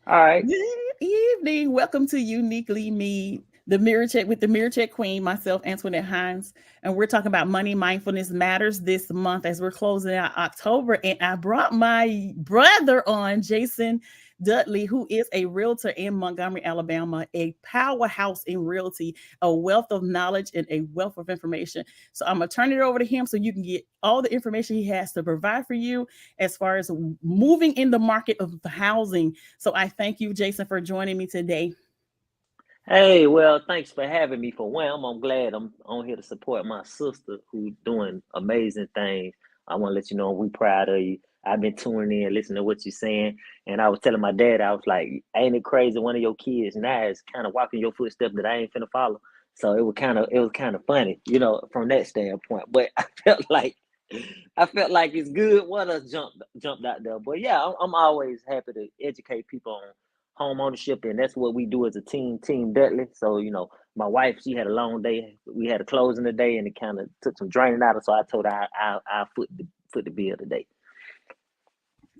All right. Good evening. Welcome to Uniquely Me, the Mirror Check with the Mirror Check Queen, myself, Antoinette Hines. And we're talking about money mindfulness matters this month as we're closing out October. And I brought my brother on, Jason Dudley, who is a realtor in Montgomery, Alabama, a powerhouse in realty, a wealth of knowledge and a wealth of information. So I'm going to turn it over to him so you can get all the information he has to provide for you as far as moving in the market of housing. So I thank you, Jason, for joining me today. Hey, well, thanks for having me. For one, I'm glad I'm on here to support my sister who's doing amazing things. I want to let you know we proud of you. I've been tuning in, listening to what you're saying, and I was telling my dad, I was like, "Ain't it crazy? One of your kids now is kind of walking your footsteps that I ain't finna follow." So it was kind of funny, from that standpoint. But I felt like it's good. One of us jumped out there, but yeah, I'm always happy to educate people on home ownership, and that's what we do as a team Dudley. So, my wife, she had a long day. We had a closing today, and it kind of took some draining out of. So I told her I foot the bill today.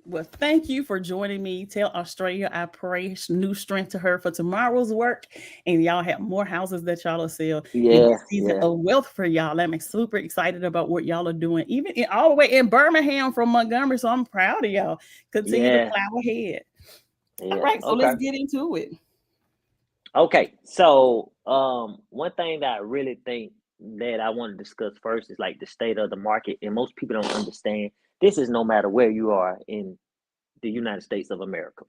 Well, thank you for joining me. Tell Australia I pray new strength to her for tomorrow's work, and y'all have more houses that y'all will sell in Yeah, this season yeah, of wealth for y'all. I'm super excited about what y'all are doing, even all the way in Birmingham from Montgomery. So I'm proud of y'all. Continue to yeah, plow ahead. All yeah. right, so let's Okay, get into it. okay. So, one thing that I really think that I want to discuss first is like the state of the market, and most people don't understand. This is no matter where you are in the United States of America.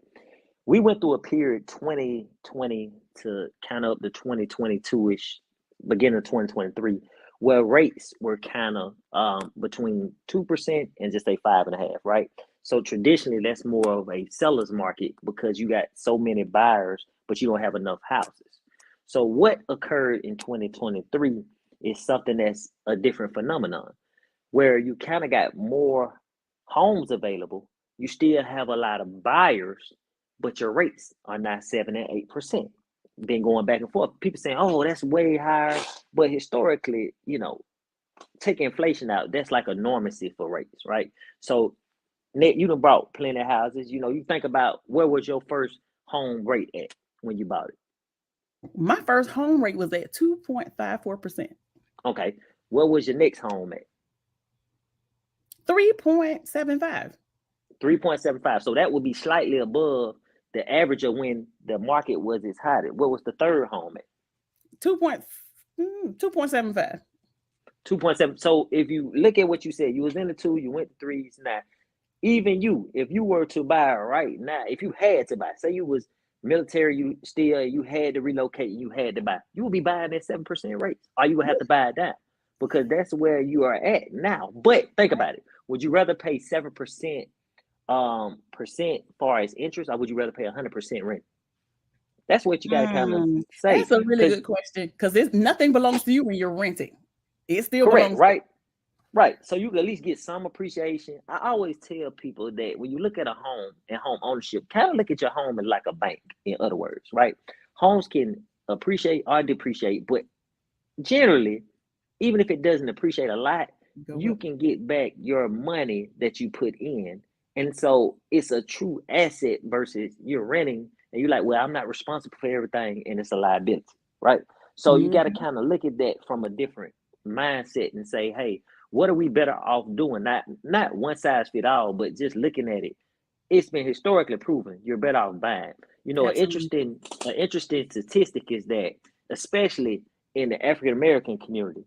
We went through a period 2020 to kind of up to 2022 ish, beginning of 2023, where rates were kind of between 2% and just say 5.5%, right? So traditionally, that's more of a seller's market because you got so many buyers, but you don't have enough houses. So what occurred in 2023 is something that's a different phenomenon where you kind of got more homes available. You still have a lot of buyers, but your rates are not 7 and 8%. Been going back and forth. People saying, "Oh, that's way higher," but historically, take inflation out. That's like a normacy for rates, right? So, Nick, you done bought plenty of houses. You think about where was your first home rate at when you bought it? My first home rate was at 2.54%. Okay, where was your next home at? 3.75. 3.75. So that would be slightly above the average of when the market was its hottest. What was the third home at? 2.75. 2.7. So if you look at what you said, you was in the two, you went to threes. Now, even you, if you were to buy right now, if you had to buy, say you was military, you had to relocate, you had to buy, you would be buying at 7% rates, or you would have to buy it down because that's where you are at now. But think about it. Would you rather pay 7% percent far as interest, or would you rather pay 100% rent? That's what you got to kind of say. That's a really Because good question because nothing belongs to you when you're renting. It still correct, belongs to right? Right. So you can at least get some appreciation. I always tell people that when you look at a home and home ownership, kind of look at your home as like a bank, in other words, right? Homes can appreciate or depreciate, but generally, even if it doesn't appreciate a lot, you. Go you up. can get back your money that you put in. And so it's a true asset versus you're renting and you're like, well, I'm not responsible for everything and it's a liability, right? So you got to Mhm. kind of look at that from a different mindset and say, hey, what are we better off doing? Not one size fit all, but just looking at it. It's been historically proven you're better off buying. An Absolutely. interesting statistic is that, especially in the African American community,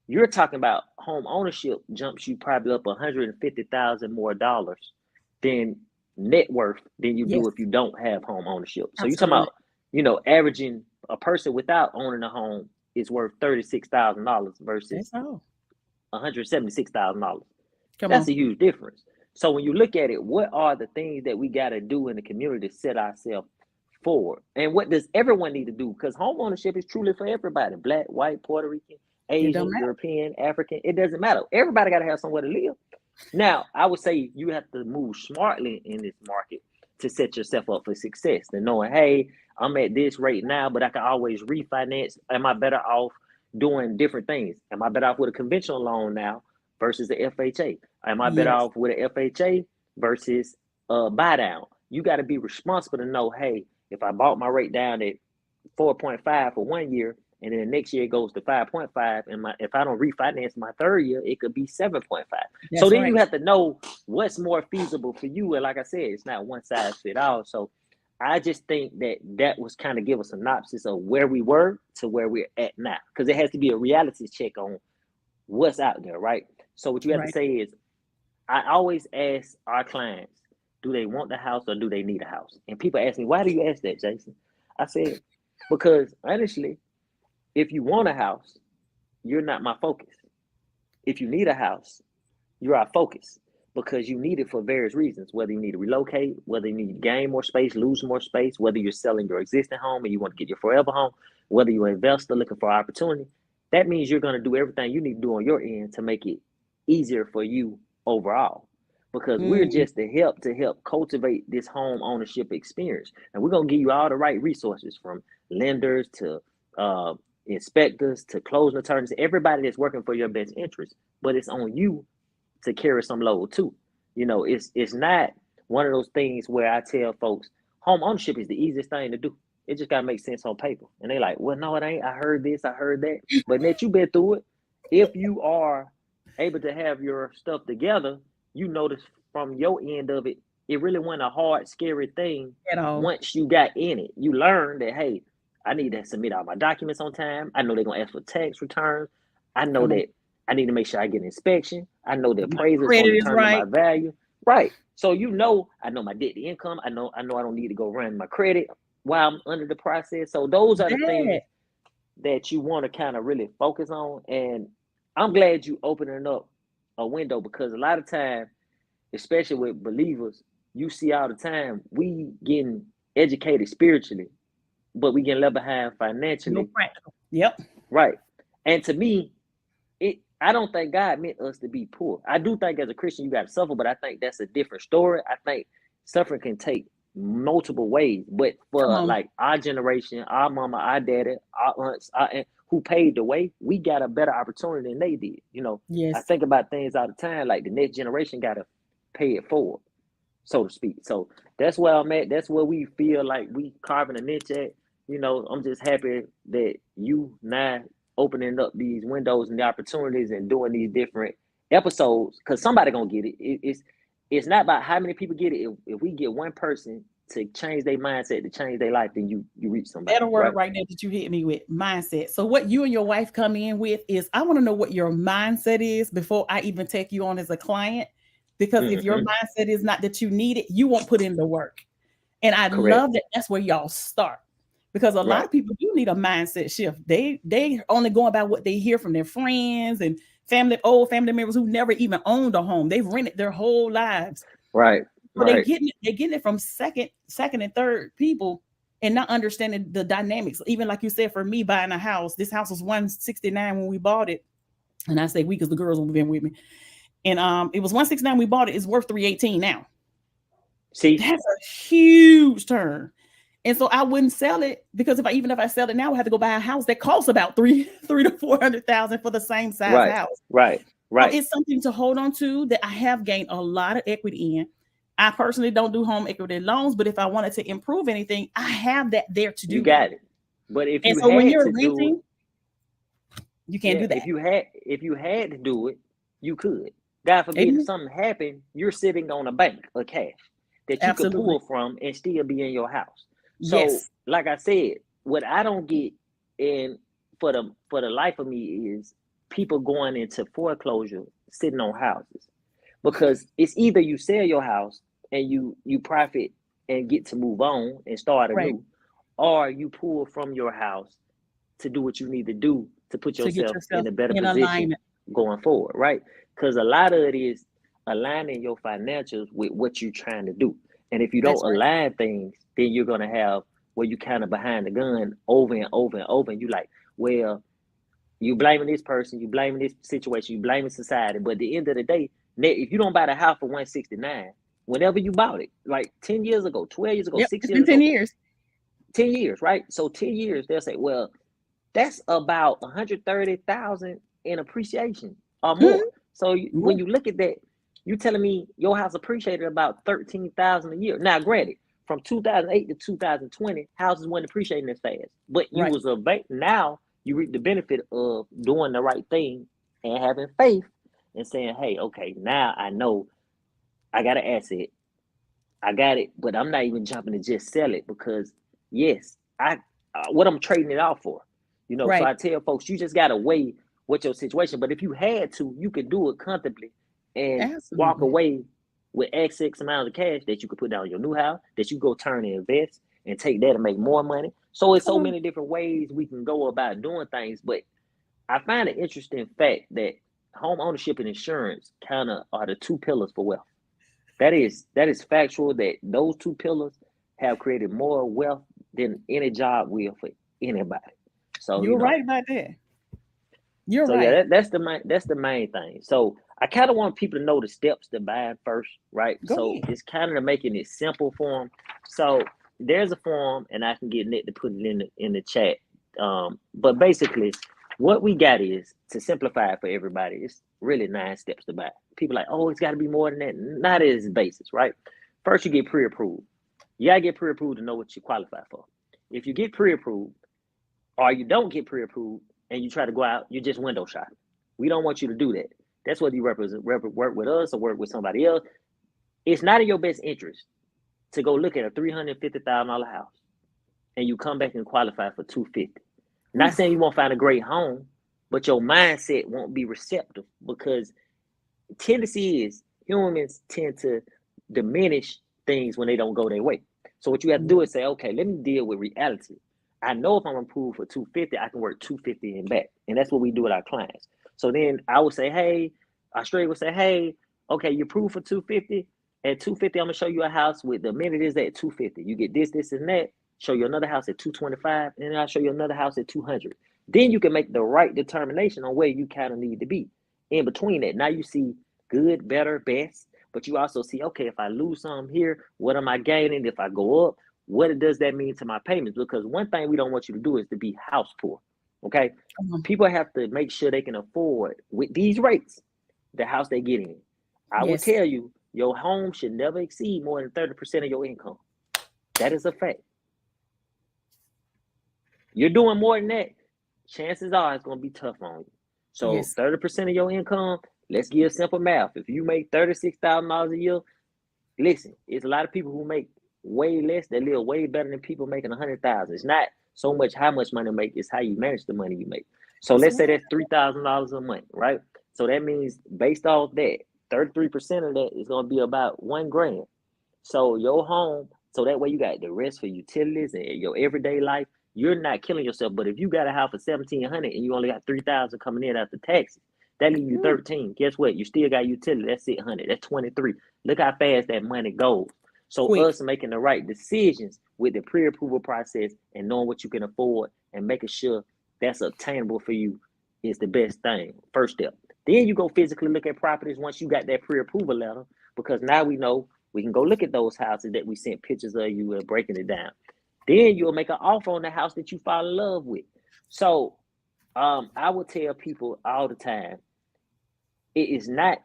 you're talking about home ownership jumps you probably up 150,000 more dollars than net worth than you do Yes, if you don't have home ownership. So you're talking absolutely. about, averaging a person without owning a home is worth $36,000 versus That's all. $176,000. Come That's on. a huge difference. So when you look at it, what are the things that we got to do in the community to set ourselves forward? And what does everyone need to do? Because home ownership is truly for everybody: black, white, Puerto Rican, It don't Asian, matter. European, African. It doesn't matter. Everybody got to have somewhere to live. Now, I would say you have to move smartly in this market to set yourself up for success. And knowing, hey, I'm at this rate now, but I can always refinance. Am I better off doing different things? Am I better off with a conventional loan now versus the FHA? Am I better Yes. off with an FHA versus a buy down? you got to be responsible to know, hey, if I bought my rate down at 4.5 for 1 year, and then the next year it goes to 5.5, and if I don't refinance my third year, it could be 7.5. So That's then you right. have to know what's more feasible for you. And like I said, it's not one size fit all. So I just think that was kind of give a synopsis of where we were to where we're at now, because it has to be a reality check on what's out there, right? So what you have to Right. say is, I always ask our clients, do they want the house or do they need a house? And people ask me, why do you ask that, Jason? I said, because honestly, if you want a house, you're not my focus. If you need a house, you're our focus, because you need it for various reasons, whether you need to relocate, whether you need to gain more space, lose more space, whether you're selling your existing home and you want to get your forever home, whether you're an investor looking for opportunity. That means you're going to do everything you need to do on your end to make it easier for you overall, because we're Mm, just to help cultivate this home ownership experience, and we're going to give you all the right resources, from lenders to uh, inspectors to closing attorneys, everybody that's working for your best interest. But it's on you to carry some load too. It's not one of those things where I tell folks home ownership is the easiest thing to do. It just gotta make sense on paper. And they like, well, no, it ain't. I heard this, I heard that. But Net, you been through it. If you are able to have your stuff together, you notice from your end of it, it really wasn't a hard, scary thing. at all. Once you got in it, you learn that, hey, I need to submit all my documents on time. I know they're gonna ask for tax returns. I know Come on. that I need to make sure I get an inspection. I know the My appraiser is going credit to is determine my right. value. Right. So I know my debt to income. I know I don't need to go run my credit while I'm under the process. So those are the That things that you want to kind of really focus on. And I'm glad you opening up a window, because a lot of time, especially with believers, you see all the time we getting educated spiritually, but we getting left behind no financially. practical. Yep. Right. And to me, I don't think God meant us to be poor. I do think as a Christian you got to suffer, but I think that's a different story. I think suffering can take multiple ways. But Come for on. like our generation, our mama, our daddy, our aunts, our aunt, who paved the way, we got a better opportunity than they did. I Yes. think about things all the time, like the next generation got to pay it forward, so to speak. So that's where I'm at. That's where we feel like we carving a niche at. I'm just happy that you now opening up these windows and the opportunities and doing these different episodes, because somebody gonna get it. It's not about how many people get it. If we get one person to change their mindset, to change their life, then you reach somebody, That word right? right there that you hit me with, mindset. So what you and your wife come in with is, I want to know what your mindset is before I even take you on as a client. Because if your Mm-hmm. mindset is not that you need it, you won't put in the work. And I Correct. love that that's where y'all start. Because a lot Right. of people do need a mindset shift. They only go about what they hear from their friends and old family members who never even owned a home. They've rented their whole lives. Right. So they Right. getting it from second and third people, and not understanding the dynamics. Even like you said, for me buying a house, this house was 169 when we bought it. And I say we because the girls have been with me. And it was 169 we bought it. It's worth 318 now. See. That's a huge turn. And so I wouldn't sell it, because if I sell it now, I have to go buy a house that costs about three to 400,000 for the same size Right. house. Right. So Right. it's something to hold on to that I have gained a lot of equity in. I personally don't do home equity loans, but if I wanted to improve anything, I have that there to You do that. got it. But if And you so when had you're to do it, renting, you can't yeah, do that. if you had to do it, you could. God forbid if Amen. something happened, you're sitting on a bank of cash that you could Absolutely. pull from and still be in your house. So, Yes. like I said, what I don't get in for the life of me is people going into foreclosure sitting on houses, because it's either you sell your house and you profit and get to move on and start Right. anew, or you pull from your house to do what you need to do to put To get yourself yourself in a better in position alignment. going forward, right? Because a lot of it is aligning your financials with what you're trying to do. And if you don't That's right. align things, then you're gonna have where you kind of behind the gun over and over and over. And you like, well, you blaming this person, you blaming this situation, you blaming society. But at the end of the day, if you don't buy the house for 169, whenever you bought it, like 10 years ago, 12 years ago, Yep. 6 It's years been 10 ago, years. 10 years, right? So 10 years, they'll say, well, that's about 130,000 in appreciation or more. So when Mhm. you look at that, you telling me your house appreciated about 13,000 a year. Now, granted, from 2008 to 2020, houses weren't appreciating as fast. But you Right. was a now you reap the benefit of doing the right thing and having faith and saying, hey, okay, now I know I got an asset. I got it, but I'm not even jumping to just sell it because yes, I what I'm trading it out for. So Right. I tell folks, you just gotta weigh what your situation. But if you had to, you could do it comfortably and walk Absolutely. away with X amount of cash that you could put down on your new house, that you go turn and invest and take that and make more money. So it's Come so on. many different ways we can go about doing things. But I find an interesting fact that home ownership and insurance kind of are the two pillars for wealth. That is factual that those two pillars have created more wealth than any job will for anybody. So You're right about that. You're so yeah, right. that's the main thing. So I kind of want people to know the steps to buy first, right? Go So ahead. it's kind of making it simple for them. So there's a form, and I can get Nick to put it in the chat. But basically, what we got is to simplify it for everybody. It's really 9 steps to buy. People are like, oh, it's got to be more than that. Not as basis, right? First, you get pre-approved. You gotta get pre-approved to know what you qualify for. If you get pre-approved, or you don't get pre-approved and you try to go out, you're just window shopping. We don't want you to do that. That's whether you work with us or work with somebody else. It's not in your best interest to go look at a $350,000 house and you come back and qualify for 250. Not saying you Oof. won't find a great home, but your mindset won't be receptive because tendency is humans tend to diminish things when they don't go their way. So what you have to do is say, okay, let me deal with reality. I know if I'm approved for 250, I can work 250 and back. And that's what we do with our clients. So then I would say, hey, Australia would say, hey, okay, you're approved for 250. At 250, I'm gonna show you a house with the amenities at 250. You get this, and that. Show you another house at 225, and then I'll show you another house at 200. Then you can make the right determination on where you kind of need to be. In between that, now you see good, better, best, but you also see, okay, if I lose some here, what am I gaining? If I go up, what does that mean to my payments? Because one thing we don't want you to do is to be house poor. Okay. Come on. People have to make sure they can afford with these rates the house they get in. I will Yes. tell you, your home should never exceed more than 30% of your income. That is a fact. You're doing more than that, chances are it's going to be tough on you. So Yes. 30% of your income, let's give simple math. If you make $36,000 a year, listen, it's a lot of people who make way less that live way better than people making 100,000. It's not so much how much money you make, it's how you manage the money you make. So That's let's say right. that's $3,000 a month, right? So that means based off that, 33% of that is going to be about 1 grand. So your home, so that way you got the rest for utilities and your everyday life. You're not killing yourself. But if you got a house for 1,700 and you only got 3,000 coming in after taxes, that leaves you Ooh, 13. Guess what? You still got utility. That's 600. That's 23. Look how fast that money goes. So quick. us making the right decisions with the pre-approval process and knowing what you can afford and making sure that's obtainable for you is the best thing. First step. Then you go physically look at properties once you got that pre-approval letter, because now we know we can go look at those houses that we sent pictures of you and breaking it down. Then you'll make an offer on the house that you fall in love with. So I would tell people all the time, it is not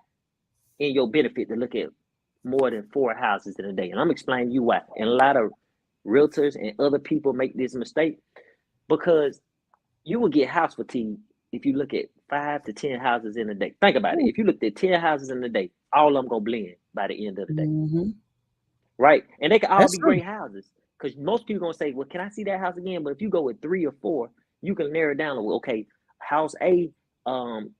in your benefit to look at more than 4 houses in a day. And I'm explaining you why. And a lot of realtors and other people make this mistake because you will get house fatigue if you look at 5 to 10 houses in a day. Think about it. Ooh. If you looked at 10 houses in a day, all of them gonna blend by the end of the day. Hmm. Right? And they can all That's be true. great houses. Because most people gonna say, well, can I see that house again? But if you go with 3 or 4, you can narrow it down. Well, okay, house A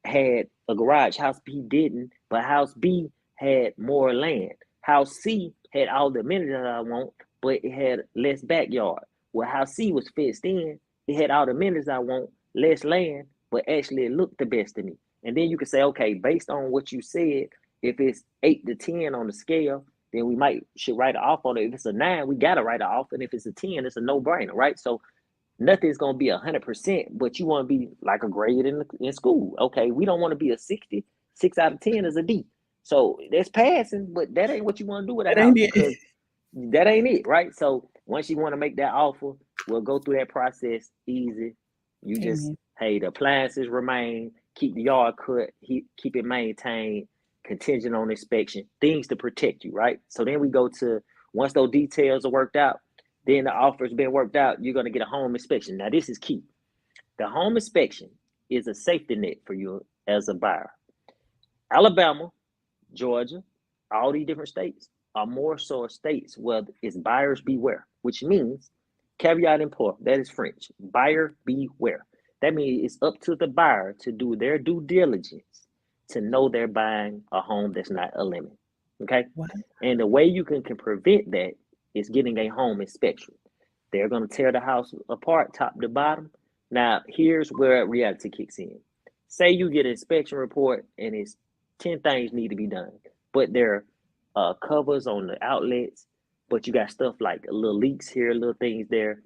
had a garage, house B didn't, but house B had more land. House C had all the amenities that I want, but it had less backyard. Well, house C was fenced in, it had all the amenities I want, less land, but actually it looked the best to me. And then you can say, okay, based on what you said, if it's 8 to 10 on the scale, then we might should write it off on it. If it's a 9, we gotta write it off, and if it's a 10, it's a no-brainer, right? So nothing's gonna be 100%, but you want to be like a grade in school. Okay, we don't want to be a 60. 6 out of 10 is a D. So that's passing, but that ain't what you want to do with a That ain't house it. because that ain't it, right? So once you want to make that offer, we'll go through that process easy. You just, Amen. hey, the appliances remain, keep the yard cut, keep it maintained, contingent on inspection, things to protect you, right? So then we go to Once those details are worked out, then the offer's been worked out, you're going to get a home inspection. Now, this is key. The home inspection is a safety net for you as a buyer. Alabama, Georgia, all these different states are more so states where it's buyers beware, which means caveat emptor, that is French, buyer beware. That means it's up to the buyer to do their due diligence to know they're buying a home that's not a limit. Okay? Wow. And the way you can prevent that is getting a home inspection. They're going to tear the house apart, top to bottom. Now, here's where reality kicks in. Say you get an inspection report and it's 10 things need to be done, but there are covers on the outlets, but you got stuff like little leaks here, little things there.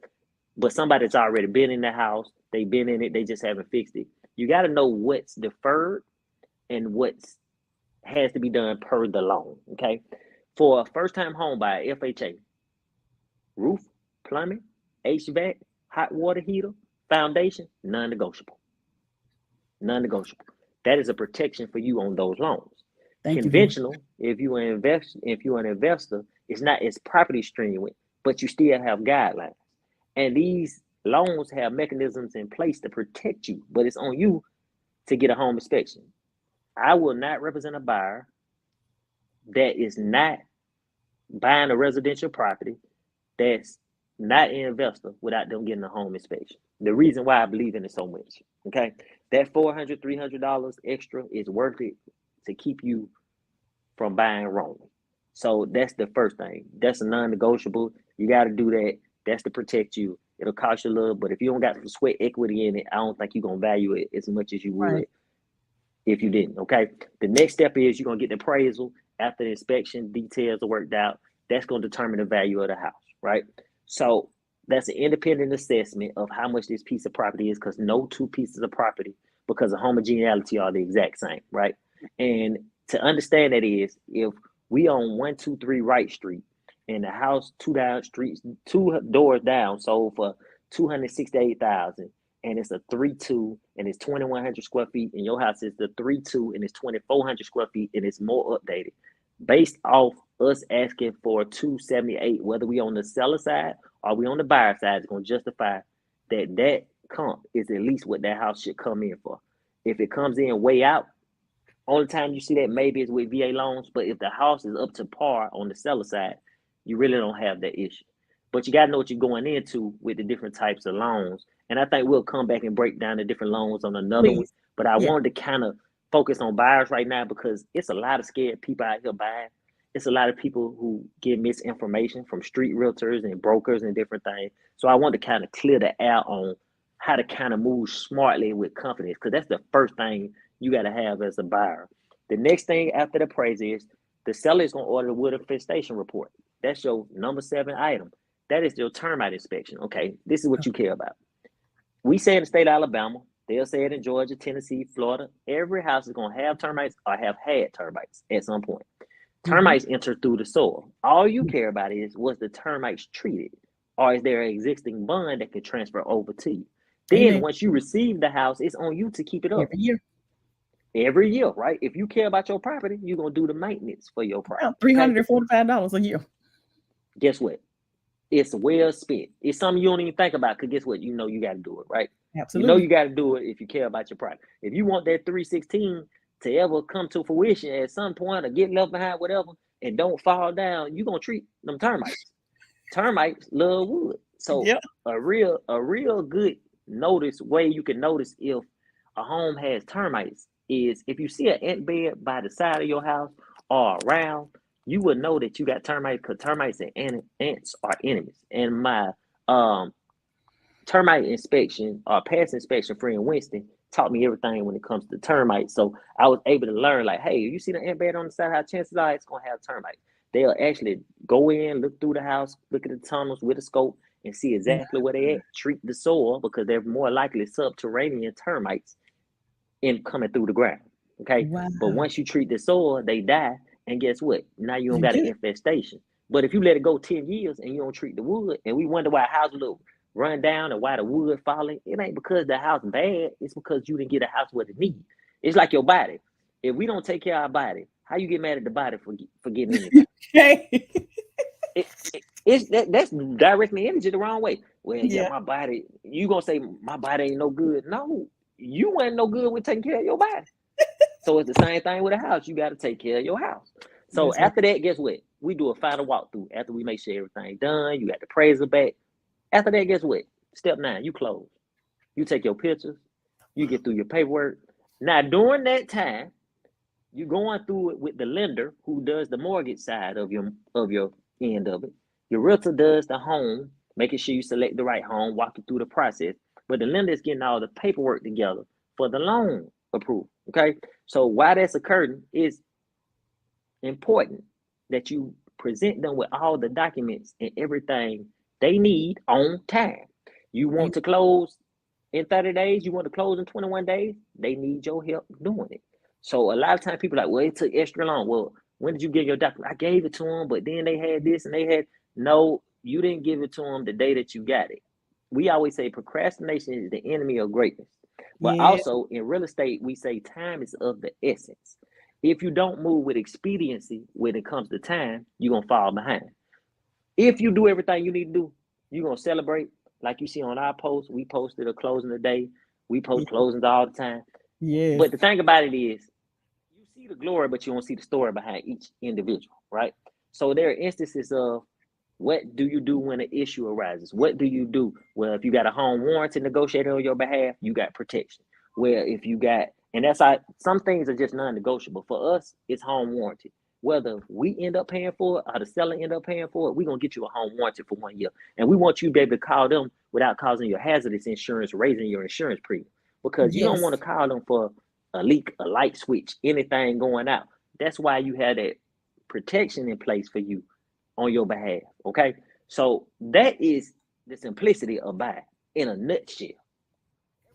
But somebody's already been in the house, they've been in it, they just haven't fixed it. You got to know what's deferred and what's has to be done per the loan. Okay, for a first-time home buyer, FHA, roof, plumbing, HVAC, hot water heater, foundation, non-negotiable. Non-negotiable. That is a protection for you on those loans. Thank you very much. Conventional, if you're an investor, it's not as property streaming, but you still have guidelines. And these loans have mechanisms in place to protect you, but it's on you to get a home inspection. I will not represent a buyer that is not buying a residential property that's not an investor without them getting a home inspection. The reason why I believe in it so much, okay? That $400, $300 extra is worth it to keep you from buying wrong. So that's the first thing. That's a non-negotiable. You got to do that. That's to protect you. It'll cost you a little, but if you don't got some sweat equity in it, I don't think you're going to value it as much as you would Right. if you didn't, okay? The next step is you're going to get the appraisal. After the inspection, details are worked out. That's going to determine the value of the house, right? So that's an independent assessment of how much this piece of property is, because no two pieces of property, because of homogeneity, are the exact same, right? And to understand that is, if we own 123 Wright Street and the house two doors down sold for 268,000, and it's a 3-2 and it's 2,100 square feet, and your house is the 3-2 and it's 2,400 square feet and it's more updated, based off us asking for 278, whether we on the seller side or we on the buyer side, is going to justify that comp is at least what that house should come in for. If it comes in way out, only time you see that maybe is with VA loans, but if the house is up to par on the seller side, you really don't have that issue. But you got to know what you're going into with the different types of loans. And I think we'll come back and break down the different loans on another one. Please. But I Yeah. wanted to kind of focus on buyers right now because it's a lot of scared people out here buying. It's a lot of people who get misinformation from street realtors and brokers and different things. So I want to kind of clear the air on how to kind of move smartly with confidence, because that's the first thing you got to have as a buyer. The next thing after the appraise is the seller is going to order the wood infestation report. That's your number 7 item. That is your termite inspection. Okay, this is what you care about. We say in the state of Alabama, they'll say it in Georgia, Tennessee, Florida. Every house is going to have termites or have had termites at some point. Termites enter through the soil. All you care about is, was the termites treated, or is there an existing bond that can transfer over to you? Then Amen. once you receive the house, it's on you to keep it up Every year. every year, right? If you care about your property, you're going to do the maintenance for your property, About three okay? hundred and $45 a year. Guess what? It's well spent. It's something you don't even think about, because guess what? You know you got to do it, right? You know Absolutely. you got to do it if you care about your property. If you want that 316 to ever come to fruition at some point or get left behind, whatever, and don't fall down, you're going to treat them termites. Termites love wood. So Yep. a real good way you can notice if a home has termites is if you see an ant bed by the side of your house or around, you will know that you got termites, because termites and ants are enemies. And my um termite inspection or past inspection friend Winston taught me everything when it comes to termites. So I was able to learn, like, hey, you see the ant bed on the side, how chances are it's gonna have termites. They'll actually go in, look through the house, look at the tunnels with a scope, and see exactly where they at. Treat the soil, because they're more likely subterranean termites in coming through the ground. Okay, but Wow. once you treat the soil, they die, and guess what? Now you don't You're got an good. infestation. But if you let it go 10 years and you don't treat the wood, and we wonder why a house look run down and why the wood falling, it ain't because the house bad. It's because you didn't get a house what it need. It's like your body. If we don't take care of our body, how you get mad at the body for getting anything? Okay. That's directing the energy the wrong way. Well, yeah, Yeah. my body. You gonna say my body ain't no good? No, you ain't no good with taking care of your body. So it's the same thing with a house. You got to take care of your house. So That's right. after that, guess what? We do a final walkthrough. After we make sure everything done, you got the appraisal back. After that, guess what? Step 9, you close. You take your pictures. You get through your paperwork. Now during that time, you going through it with the lender who does the mortgage side of your end of it. Your realtor does the home, making sure you select the right home, walk you through the process. But the lender is getting all the paperwork together for the loan approval. Okay. So while that's occurring, it's important that you present them with all the documents and everything they need on time. You want to close in 30 days, you want to close in 21 days, they need your help doing it. So a lot of times people are like, well, it took extra long. Well, when did you give your document? I gave it to them, but then they had this and they had no, you didn't give it to them the day that you got it. We always say procrastination is the enemy of greatness. But Yeah. also in real estate, we say time is of the essence. If you don't move with expediency when it comes to time, you're gonna fall behind. If you do everything you need to do, you're gonna celebrate. Like you see on our post, we posted a closing today. We post closings all the time. Yes. But the thing about it is, you see the glory, but you don't see the story behind each individual, right? So there are instances of what do you do when an issue arises? What do you do? Well, if you got a home warranty negotiated on your behalf, you got protection. Well, if you got, and that's how some things are just non-negotiable. For us, it's home warranty. Whether we end up paying for it or the seller end up paying for it, we're gonna get you a home warranty for 1 year. And we want you to be able to call them without causing your hazardous insurance, raising your insurance premium. Because you don't want Yes. to call them for a leak, a light switch, anything going out. That's why you have that protection in place for you on your behalf. Okay. So that is the simplicity of buying in a nutshell.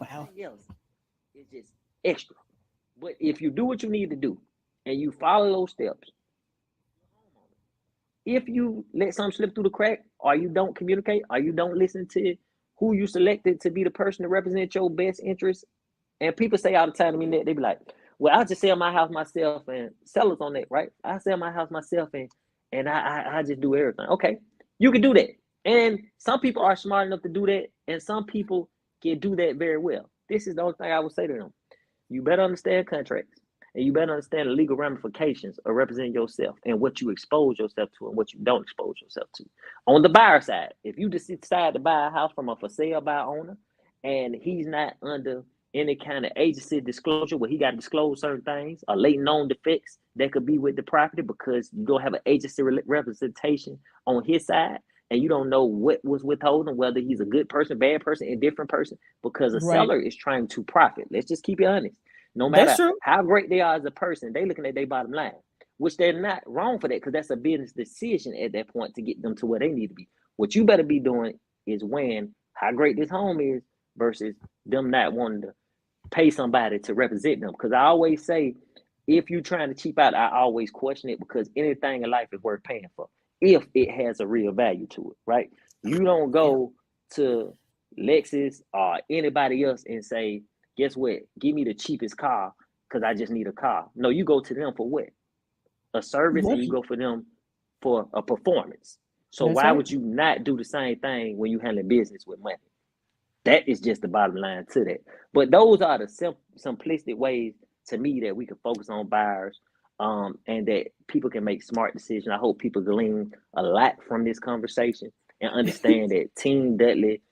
Wow. Everything else is just extra. But if you do what you need to do and you follow those steps, if you let something slip through the crack or you don't communicate or you don't listen to who you selected to be the person to represent your best interest, and people say all the time to me that they be like, well, I'll just sell my house myself and sellers on that, right? I sell my house myself and I just do everything. Okay, you can do that. And some people are smart enough to do that, and some people can do that very well. This is the only thing I would say to them. You better understand contracts and you better understand the legal ramifications of representing yourself and what you expose yourself to and what you don't expose yourself to. On the buyer side, if you just decide to buy a house from a for sale by owner and he's not under any kind of agency disclosure where he got to disclose certain things or late known defects that could be with the property because you don't have an agency representation on his side and you don't know what was withholding, whether he's a good person, bad person, indifferent person, because a Right. seller is trying to profit. Let's just keep it honest. No That's matter true. how great they are as a person, they looking at their bottom line, which they're not wrong for that because that's a business decision at that point to get them to where they need to be. What you better be doing is weighing how great this home is versus them not wanting to pay somebody to represent them. Because I always say, if you're trying to cheap out, I always question it because anything in life is worth paying for if it has a real value to it, right? You don't Yeah. go to Lexus or anybody else and say, guess what? Give me the cheapest car because I just need a car. No, you go to them for what? A service, and What? you go for them for a performance. So That's why right. would you not do the same thing when you handle business with money? That is just the bottom line to that. But those are the simplistic ways to me that we can focus on buyers, and that people can make smart decisions. I hope people glean a lot from this conversation and understand that Team Dudley,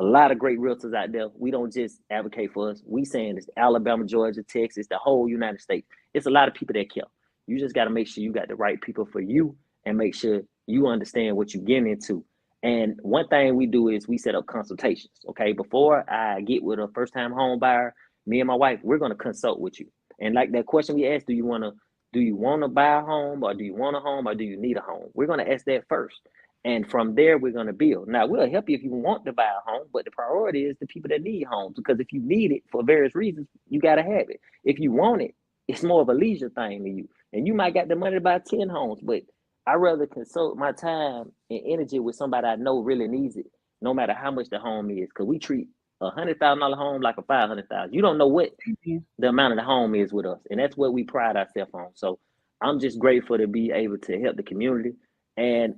a lot of great realtors out there. We don't just advocate for us. We saying it's Alabama, Georgia, Texas, the whole United States. It's a lot of people that care. You just got to make sure you got the right people for you and make sure you understand what you're getting into. And one thing we do is we set up consultations. Okay, before I get with a first time home buyer, me and my wife, we're going to consult with you. And like that question we asked, do you want to buy a home or do you want a home or do you need a home? We're going to ask that first. And from there, we're going to build. Now, we'll help you if you want to buy a home, but the priority is the people that need homes because if you need it for various reasons, you got to have it. If you want it, it's more of a leisure thing to you. And you might got the money to buy 10 homes, but I rather consult my time and energy with somebody I know really needs it, no matter how much the home is. Because we treat $100,000 home like a 500,000. You don't know what Amen. the amount of the home is with us, and that's what we pride ourselves on. So I'm just grateful to be able to help the community and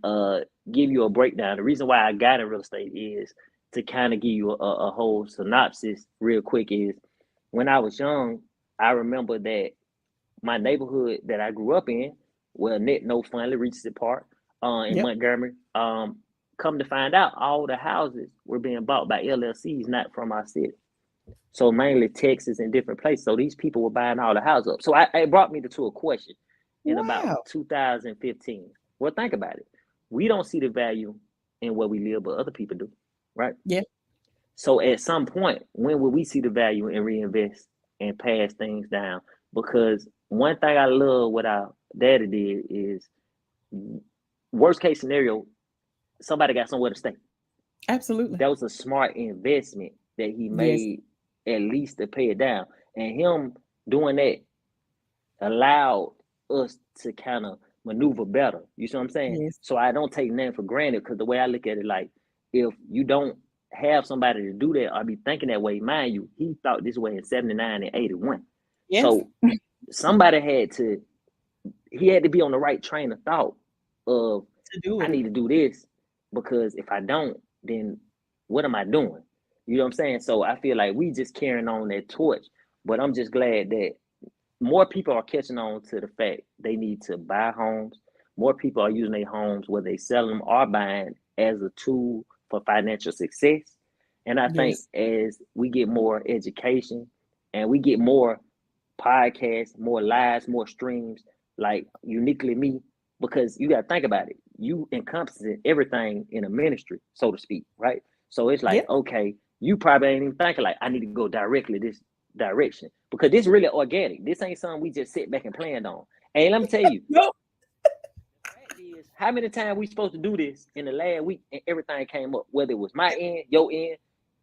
give you a breakdown. The reason why I got in real estate is to kind of give you a whole synopsis real quick. Is when I was young, I remember that my neighborhood that I grew up in, well, Net No finally reached the part in Yep. Montgomery. Come to find out, all the houses were being bought by LLCs, not from our city. So mainly Texas and different places. So these people were buying all the houses up. So it brought me to a question in about Wow. 2015. Well, think about it. We don't see the value in where we live, but other people do, right? Yeah. So at some point, when will we see the value and reinvest and pass things down? Because one thing I love what our daddy did is worst case scenario, somebody got somewhere to stay. Absolutely. That was a smart investment that he Yes. made at least to pay it down. And him doing that allowed us to kind of maneuver better. You see what I'm saying? Yes. So I don't take nothing for granted because the way I look at it, like if you don't have somebody to do that or be thinking that way, mind you, he thought this way in 79 and 81. Yes. So somebody he had to be on the right train of thought of To do I it. need to do this because if I don't, then what am I doing? You know what I'm saying? So I feel like we just carrying on that torch. But I'm just glad that more people are catching on to the fact they need to buy homes. More people are using their homes, whether they sell them or buying, as a tool for financial success. And I think Yes. as we get more education and we get more podcasts, more lives, more streams, like uniquely me, because you got to think about it. You encompassing everything in a ministry, so to speak, right? So it's like, Yep. okay, you probably ain't even thinking like I need to go directly this direction because this really organic. This ain't something we just sit back and planned on. And let me tell you, Nope. the fact is, how many times we supposed to do this in the last week and everything came up, whether it was my end, your end,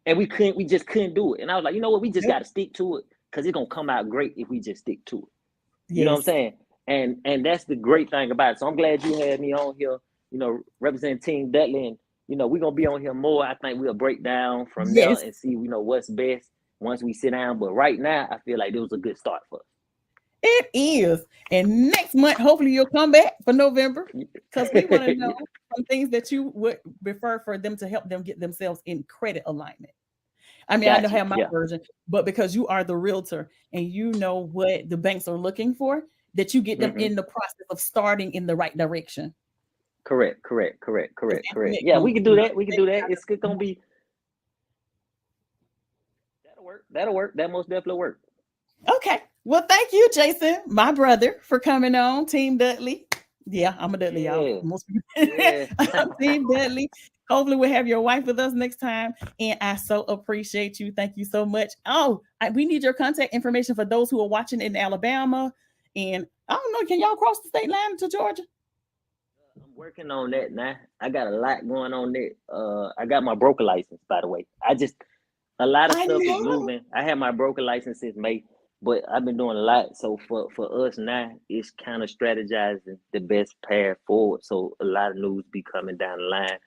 and we just couldn't do it. And I was like, you know what, we just Nope. got to stick to it because it's gonna come out great if we just stick to it. You know what I'm Yes. saying? And that's the great thing about it. So I'm glad you had me on here, representing Team Dudley. And, we're going to be on here more. I think we'll break down from there Yes. and see, what's best once we sit down. But right now, I feel like it was a good start for It is. And next month, hopefully you'll come back for November because we want to know us. some things that you would prefer for them to help them get themselves in credit alignment. I mean, I know Got I you. have my Yeah. version, but because you are the realtor and you know what the banks are looking for, that you get them Hmm. in the process of starting in the right direction. Correct. Correct. Correct. Because Correct. Correct. Antoinette Yeah, we gonna, can do that. We can they do that. got It's going to us- be, that'll work. That'll work. That most definitely work. Okay. Well, thank you, Jason, my brother, for coming on, Team Dudley. Yeah, I'm a Dudley, y'all. Yeah. Most people. Yeah. I'm Team Dudley. Hopefully, we'll have your wife with us next time. And I so appreciate you. Thank you so much. Oh, we need your contact information for those who are watching in Alabama. And I don't know, can y'all cross the state line to Georgia? I'm working on that now. I got a lot going on there. I got my broker license, by the way. A lot of I stuff is know. moving. I had my broker license since May, but I've been doing a lot. So for us now, it's kind of strategizing the best path forward. So a lot of news be coming down the line.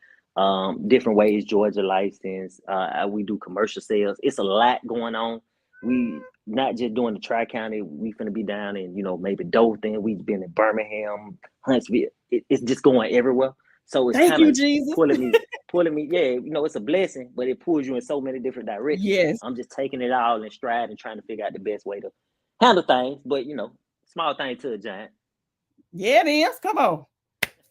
Different ways Georgia license. We do commercial sales. It's a lot going on. We not just doing the Tri County. We finna be down in maybe Dothan. We've been in Birmingham, Huntsville. It's just going everywhere. So it's Thank kind you, of Jesus. pulling me. Yeah, it's a blessing, but it pulls you in so many different directions. Yes. I'm just taking it all in stride and trying to figure out the best way to handle things. But small thing to a giant. Yeah, it is. Come on.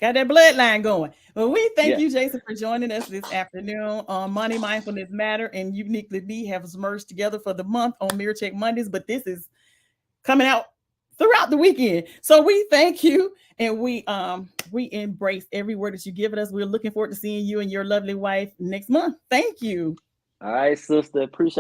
Got that bloodline going. Well, we thank Yeah. you, Jason, for joining us this afternoon on Money Mindfulness Matter and Uniquely Me have merged together for the month on Mirror Check Mondays, but this is coming out throughout the weekend. So we thank you and we embrace every word that you've given us. We're looking forward to seeing you and your lovely wife next month. Thank you. All right, sister. Appreciate it.